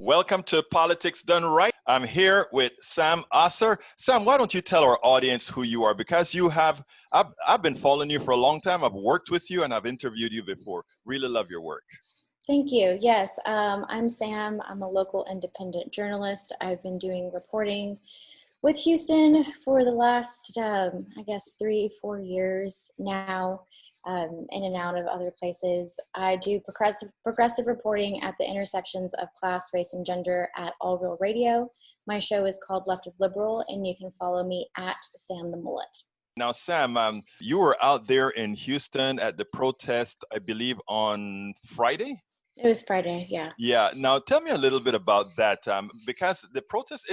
Welcome to Politics Done Right. I'm here with Sam Oser. Sam, why don't you tell our audience who you are? Because I've been following you for a long time. I've worked with you and I've interviewed you before. Really love your work. Thank you. Yes, I'm Sam. I'm a local independent journalist. I've been doing reporting with Houston for the last, 3-4 years now, in and out of other places. I do progressive reporting at the intersections of class, race, and gender at All Real Radio. My show is called Left of Liberal, and you can follow me at Sam the Mullet. Now, Sam, you were out there in Houston at the protest, I believe, on Friday? It was Friday, yeah. Yeah. Now, tell me a little bit about that, because the protest,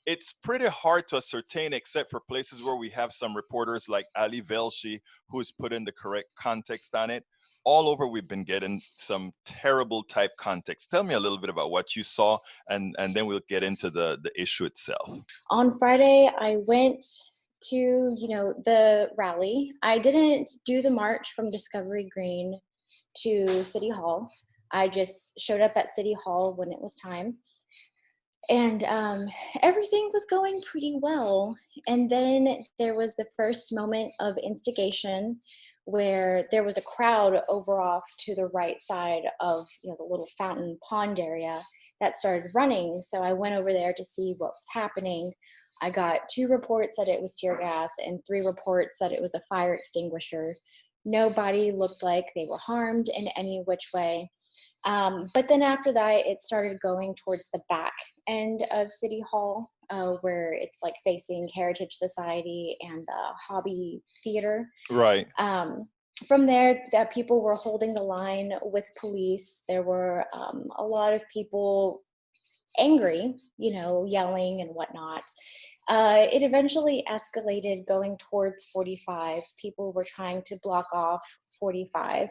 it's pretty hard to ascertain, except for places where we have some reporters like Ali Velshi, who's put in the correct context on it. All over, we've been getting some terrible type context. Tell me a little bit about what you saw, and then we'll get into the issue itself. On Friday, I went to, the rally. I didn't do the march from Discovery Green to City Hall. I just showed up at City Hall when it was time. And everything was going pretty well. And then there was the first moment of instigation where there was a crowd over off to the right side of the little fountain pond area that started running. So I went over there to see what was happening. I got 2 reports that it was tear gas and 3 reports that it was a fire extinguisher. Nobody looked like they were harmed in any which way. But then after that, it started going towards the back end of City Hall, where it's like facing Heritage Society and the Hobby Theater. Right. From there, people were holding the line with police. There were a lot of people angry, yelling and whatnot. It eventually escalated going towards 45. People were trying to block off 45.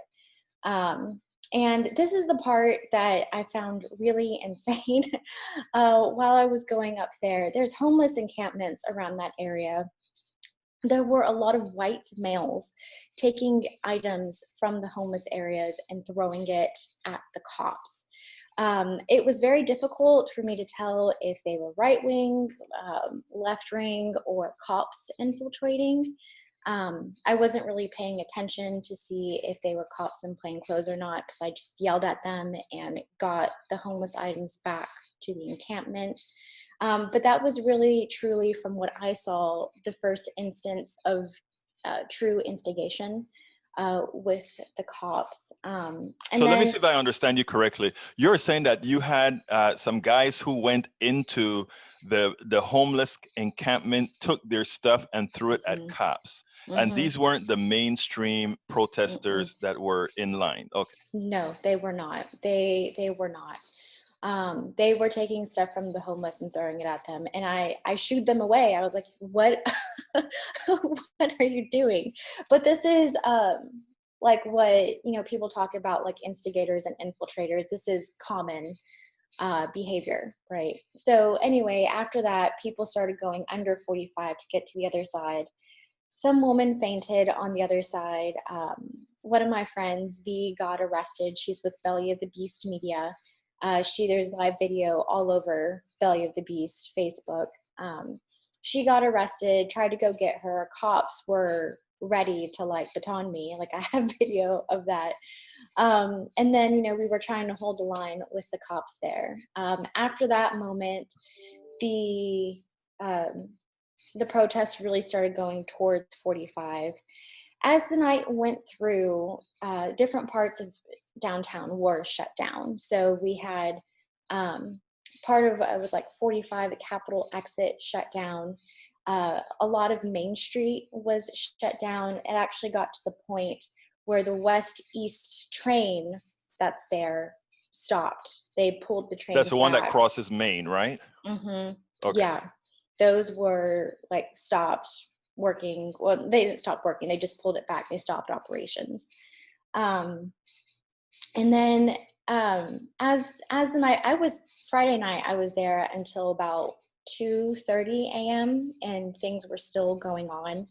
And this is the part that I found really insane while I was going up there. There's homeless encampments around that area. There were a lot of white males taking items from the homeless areas and throwing it at the cops. It was very difficult for me to tell if they were right-wing, left-wing, or cops infiltrating. I wasn't really paying attention to see if they were cops in plain clothes or not, because I just yelled at them and got the homeless items back to the encampment. But that was really, truly, from what I saw, the first instance of true instigation with the cops. Let me see if I understand you correctly. You're saying that you had some guys who went into the homeless encampment, took their stuff and threw it at cops. And these weren't the mainstream protesters that were in line. Okay. No, they were not. They were not. They were taking stuff from the homeless and throwing it at them. And I shooed them away. I was like, what, what are you doing? But this is like what, people talk about, like instigators and infiltrators. This is common behavior, right? So anyway, after that, people started going under 45 to get to the other side. Some woman fainted on the other side. One of my friends, V, got arrested. She's with Belly of the Beast Media. There's live video all over Belly of the Beast Facebook. She got arrested, tried to go get her. Cops were ready to baton me. I have video of that. And then, we were trying to hold the line with the cops there. After that moment, the protest really started going towards 45. As the night went through, different parts of downtown were shut down. So we had part of it was 45, the Capitol exit shut down. A lot of Main Street was shut down. It actually got to the point where the west-east train that's there stopped. They pulled the train. That's the one that crosses Main, right? Mm-hmm. Okay. Yeah. Those were stopped working. Well, they didn't stop working. They just pulled it back. They stopped operations. And then as the night, Friday night, I was there until about 2:30 a.m. and things were still going on.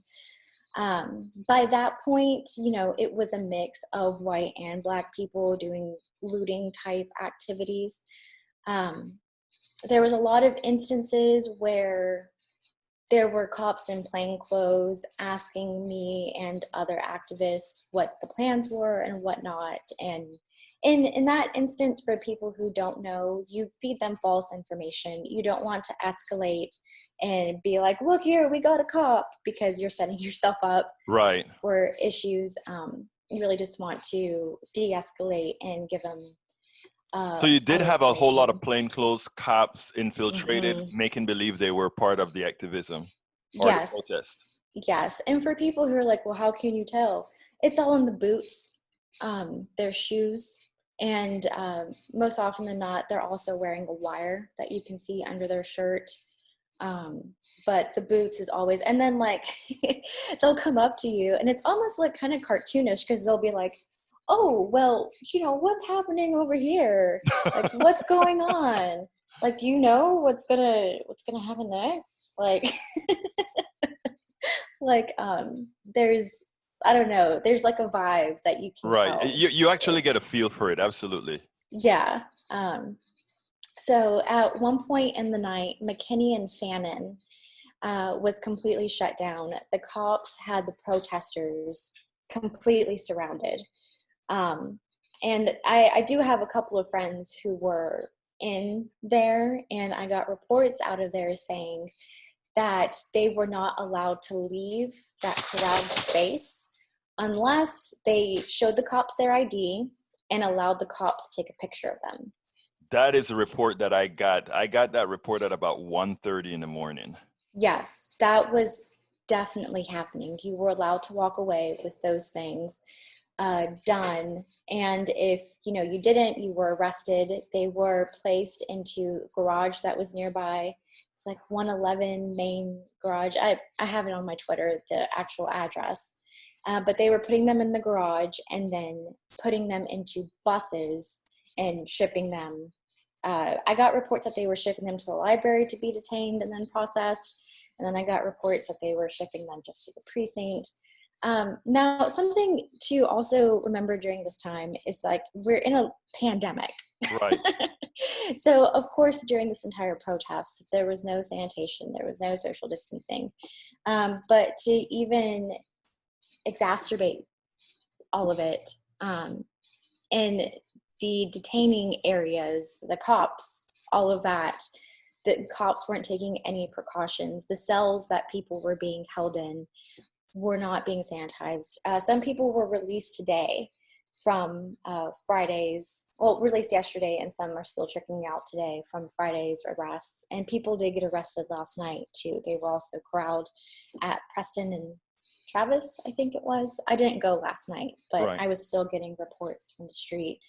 By that point, it was a mix of white and Black people doing looting type activities. There was a lot of instances where there were cops in plain clothes asking me and other activists what the plans were and whatnot. And in that instance, for people who don't know, you feed them false information. You don't want to escalate and be like, look here, we got a cop, because you're setting yourself up Right. for issues. You really just want to de-escalate and give them So you did all have a whole lot of information. plainclothes cops infiltrated, Hmm. making believe they were part of the activism or the Yes. protest. Yes. And for people who are like, well, how can you tell? It's all in the boots, their shoes, and most often than not, they're also wearing a wire that you can see under their shirt. But the boots is always, and then like they'll come up to you, and it's almost like kind of cartoonish, because they'll be like, oh, well, what's happening over here? Like, what's going on? Like, do you know what's gonna happen next? Like, like there's, I don't know, there's like a vibe that you can Right. tell. You actually get a feel for it. Absolutely. Yeah. So at one point in the night, McKinney and Fannin was completely shut down. The cops had the protesters completely surrounded. And I do have a couple of friends who were in there, and I got reports out of there saying that they were not allowed to leave that crowd space unless they showed the cops their ID and allowed the cops to take a picture of them. That is a report that I got. I got that report at about 1:30 in the morning. Yes, that was definitely happening. You were allowed to walk away with those things done. And if you didn't, you were arrested. They were placed into a garage that was nearby. It's like 111 Main Garage. I have it on my Twitter, the actual address. But they were putting them in the garage and then putting them into buses and shipping them. I got reports that they were shipping them to the library to be detained and then processed. And then I got reports that they were shipping them just to the precinct. Now, something to also remember during this time is like we're in a pandemic. Right. So, of course, during this entire protest, there was no sanitation, there was no social distancing. But to even exacerbate all of it, in the detaining areas, the cops, all of that, the cops weren't taking any precautions. The cells that people were being held in were not being sanitized. Some people were released today from released yesterday, and some are still trickling out today from Friday's arrests. And people did get arrested last night too. They were also corralled at Preston and Travis, I think it was. I didn't go last night, but Right. I was still getting reports from the street.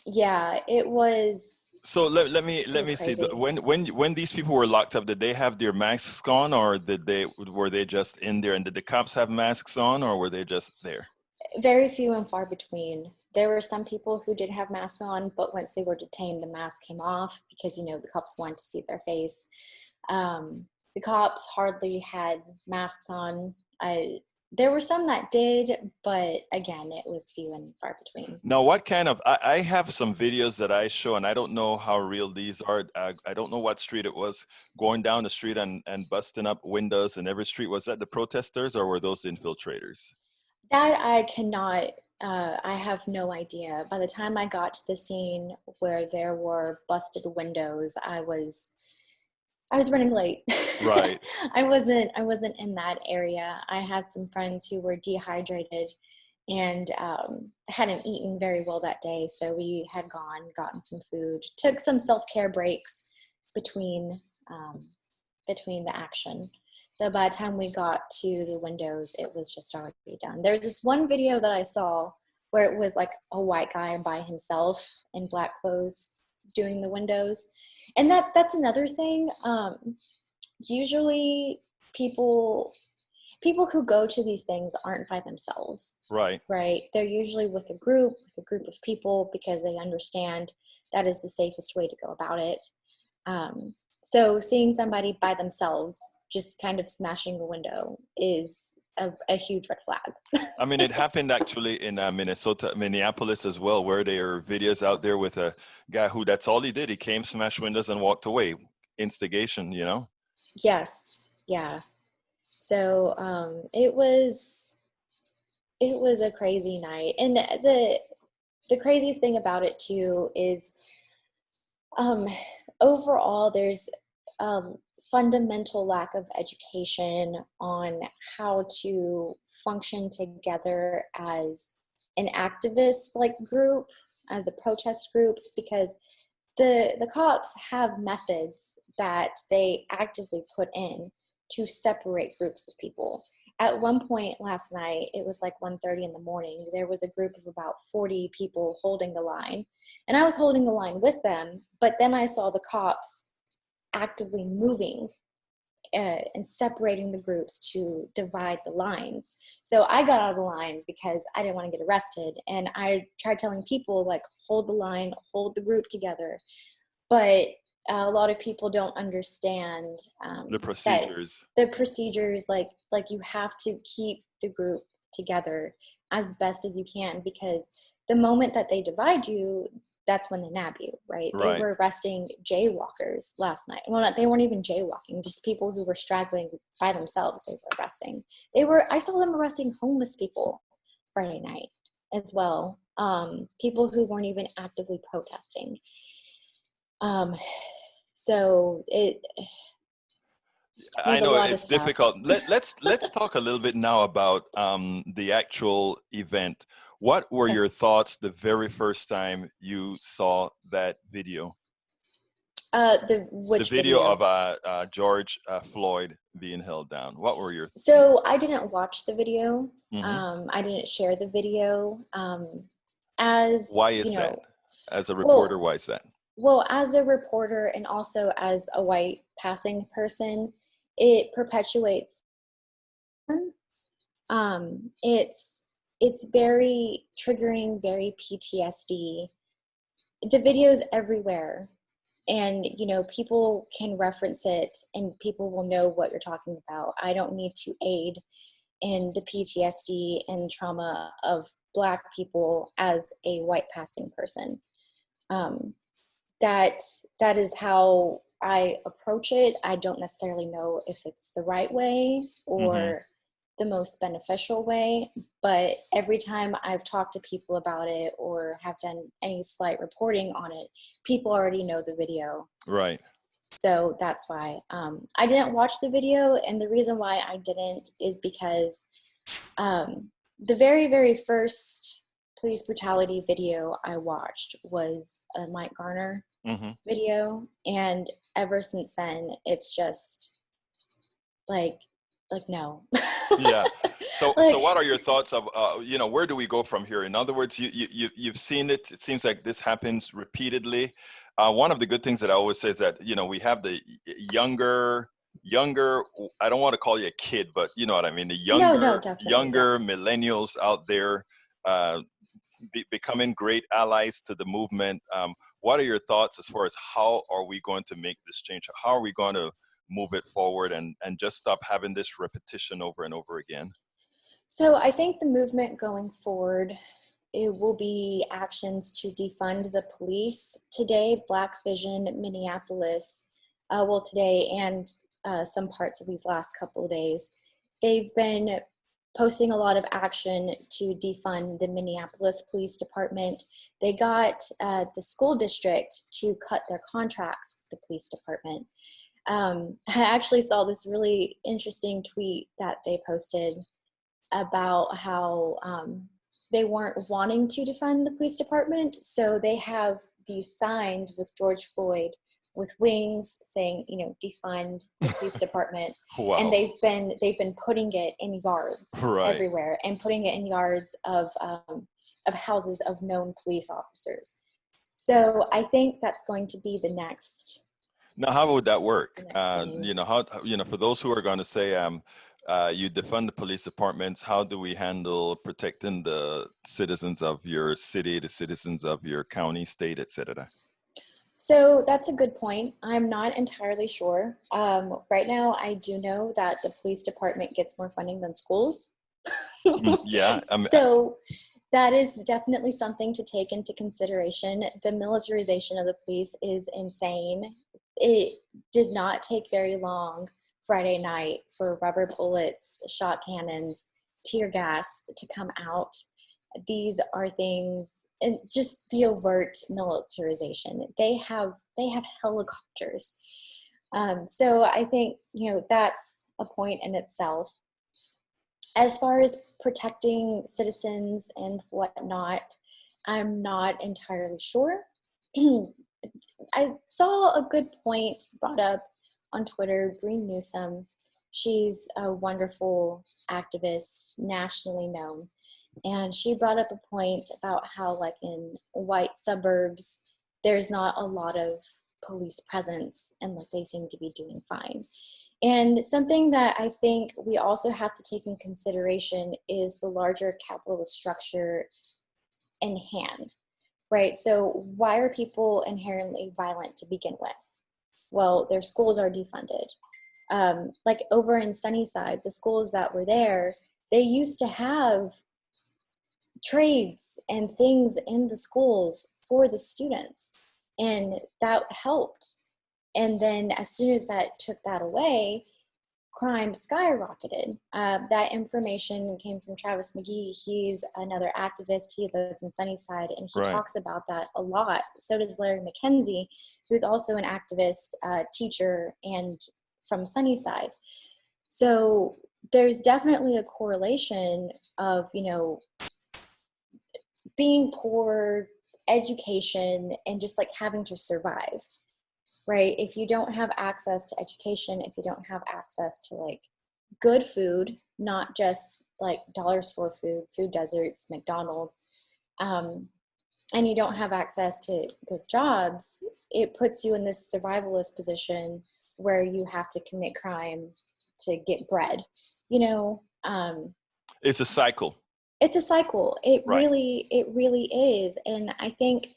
Yeah, it was. So let It me was see. crazy. When these people were locked up, did they have their masks on, or were they just in there? And did the cops have masks on, or were they just there? Very few and far between. There were some people who did have masks on, but once they were detained, the mask came off because the cops wanted to see their face. The cops hardly had masks on. There were some that did, but again, it was few and far between. Now, what kind of, I have some videos that I show, and I don't know how real these are. I don't know what street it was, going down the street and busting up windows in every street. Was that the protesters, or were those infiltrators? That I cannot, I have no idea. By the time I got to the scene where there were busted windows, I was running late. Right. I wasn't in that area. I had some friends who were dehydrated and hadn't eaten very well that day, so we had gotten some food, took some self-care breaks between between the action. So by the time we got to the windows, it was just already done. There's this one video that I saw where it was like a white guy by himself in black clothes doing the windows. And that's another thing. Usually people who go to these things aren't by themselves, Right. right? They're usually with a group of people, because they understand that is the safest way to go about it. So seeing somebody by themselves just kind of smashing a window is a huge red flag. I mean, it happened actually in Minneapolis as well, where there are videos out there with a guy who that's all he did. He came, smashed windows, and walked away. Instigation, you know? Yes. Yeah. So it was a crazy night. And the craziest thing about it too is overall there's a fundamental lack of education on how to function together as an activist like group, as a protest group, because the cops have methods that they actively put in to separate groups of people. At one point last night, it was like 1:30 in the morning, there was a group of about 40 people holding the line, and I was holding the line with them, but then I saw the cops actively moving and separating the groups to divide the lines. So I got out of the line because I didn't want to get arrested, and I tried telling people, like, hold the line, hold the group together. But a lot of people don't understand The procedures. the procedures, like you have to keep the group together as best as you can, because the moment that they divide you, that's when they nab you, right? They Right. were arresting jaywalkers last night. Well, they weren't even jaywalking, just people who were straggling by themselves. They were arresting. I saw them arresting homeless people Friday night as well. People who weren't even actively protesting. So I there's a know lot of it's stuff. difficult. Let's talk a little bit now about the actual event. What were your thoughts the very first time you saw that video? Which The video video? of George Floyd being held down. What were your? So I didn't watch the video. Mm-hmm. I didn't share the video. As Why you is that? know, As a reporter, well, why is that? well, as a reporter and also as a white passing person, it perpetuates. It's very triggering, very PTSD. The video's everywhere, and people can reference it and people will know what you're talking about. I don't need to aid in the PTSD and trauma of Black people as a white passing person. That is how I approach it. I don't necessarily know if it's the right way Mm-hmm. or the most beneficial way, but every time I've talked to people about it or have done any slight reporting on it, people already know the video. Right. So that's why I didn't watch the video. And the reason why I didn't is because the very, very first police brutality video I watched was a Mike Garner Mm-hmm. video. And ever since then, it's just like no. Yeah. So Like, what are your thoughts of where do we go from here? In other words, you've seen it. It seems like this happens repeatedly. One of the good things that I always say is that we have the younger. I don't want to call you a kid, but you know what I mean. The no, definitely, yeah. younger millennials out there becoming great allies to the movement. What are your thoughts as far as how are we going to make this change? How are we going to move it forward and just stop having this repetition over and over again? So I think the movement going forward, it will be actions to defund the police. Today, Black Vision Minneapolis, today and some parts of these last couple of days, they've been posting a lot of action to defund the Minneapolis Police Department. They got the school district to cut their contracts with the police department. I actually saw this really interesting tweet that they posted about how they weren't wanting to defund the police department. So they have these signs with George Floyd with wings saying, defund the police department. Wow. And they've been putting it in yards Right. everywhere and putting it in yards of houses of known police officers. So I think that's going to be the next. Now, how would that work? How for those who are going to say, you defund the police departments, how do we handle protecting the citizens of your city, the citizens of your county, state, etc.? So that's a good point. I'm not entirely sure. Right now, I do know that the police department gets more funding than schools. Yeah, So that is definitely something to take into consideration. The militarization of the police is insane. It did not take very long Friday night for rubber bullets, shot cannons, tear gas to come out. These are things, and just the overt militarization. They have helicopters. So I think, that's a point in itself. As far as protecting citizens and whatnot, I'm not entirely sure. I saw a good point brought up on Twitter. Breen Newsome, she's a wonderful activist, nationally known, and she brought up a point about how, like, in white suburbs, there's not a lot of police presence, and like they seem to be doing fine. And something that I think we also have to take in consideration is the larger capitalist structure in hand, right? So why are people inherently violent to begin with? Well, their schools are defunded. Like over in Sunnyside, the schools that were there, they used to have trades and things in the schools for the students, and that helped. And then as soon as that took that away, crime skyrocketed. That information came from Travis McGee. He's another activist. He lives in Sunnyside, and he right. talks about that a lot. So does Larry McKenzie, who's also an activist, teacher, and from Sunnyside. So there's definitely a correlation of, being poor, education, and just like having to survive. Right? If you don't have access to education, if you don't have access to like good food, not just like dollar store food, food deserts, McDonald's, and you don't have access to good jobs, it puts you in this survivalist position where you have to commit crime to get bread. You know, It's a cycle. It's a cycle. It Right. really is. And I think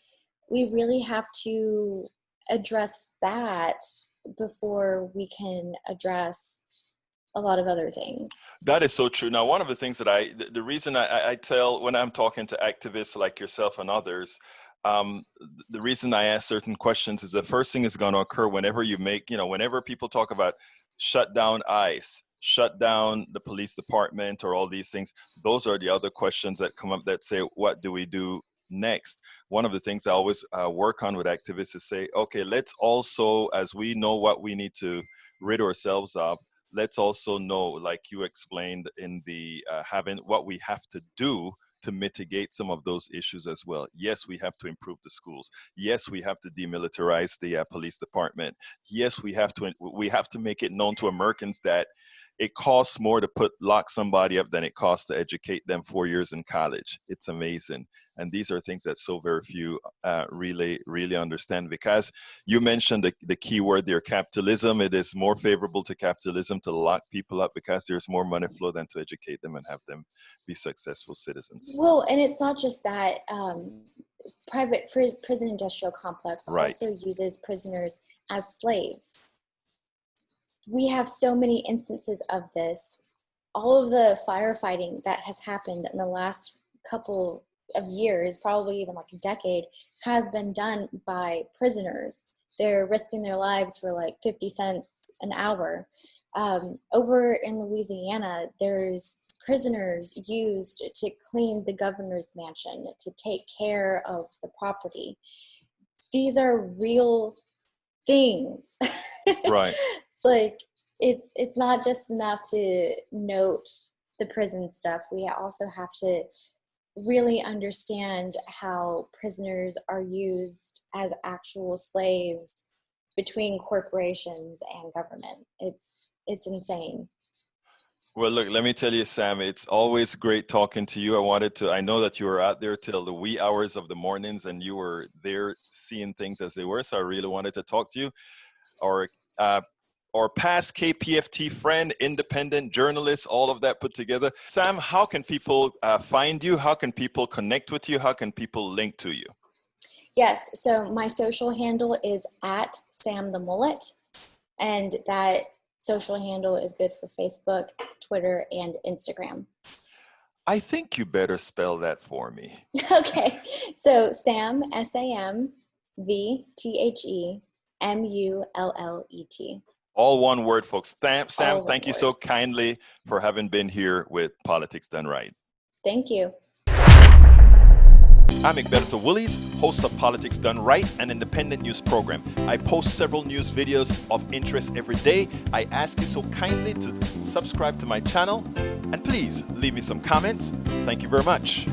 we really have to address that before we can address a lot of other things. That is so true. Now, one of the things that the reason I tell when I'm talking to activists like yourself and others, the reason I ask certain questions is the first thing is going to occur whenever you make, whenever people talk about shut down ICE, shut down the police department, or all these things, those are the other questions that come up that say, what do we do next? One of the things I always work on with activists is say, okay, let's also, as we know what we need to rid ourselves of, let's also know, like you explained in the having what we have to do to mitigate some of those issues as well. Yes, we have to improve the schools. Yes, we have to demilitarize the police department. Yes, we have to make it known to Americans that it costs more to lock somebody up than it costs to educate them 4 years in college. It's amazing. And these are things that so very few really understand, because you mentioned the key word there, capitalism. It is more favorable to capitalism to lock people up because there's more money flow than to educate them and have them be successful citizens. Well, and it's not just that. Private prison industrial complex Right. also uses prisoners as slaves. We have so many instances of this. All of the firefighting that has happened in the last couple of years, probably even like a decade, has been done by prisoners. They're risking their lives for like 50 cents an hour. Over in Louisiana, there's prisoners used to clean the governor's mansion, to take care of the property. These are real things. Right. Like, it's not just enough to note the prison stuff. We also have to really understand how prisoners are used as actual slaves between corporations and government. It's insane. Well, look, let me tell you, Sam, it's always great talking to you. I know that you were out there till the wee hours of the mornings and you were there seeing things as they were. So I really wanted to talk to you. Our past KPFT friend, independent journalist, all of that put together. Sam, how can people find you? How can people connect with you? How can people link to you? Yes, so my social handle is at Sam the Mullet, and that social handle is good for Facebook, Twitter, and Instagram. I think you better spell that for me. Okay, so Sam, SAMVTHEMULLET. All one word, folks. Sam, All one thank you word. so kindly for having been here with Politics Done Right. Thank you. I'm Egberto Willies, host of Politics Done Right, an independent news program. I post several news videos of interest every day. I ask you so kindly to subscribe to my channel, and please leave me some comments. Thank you very much.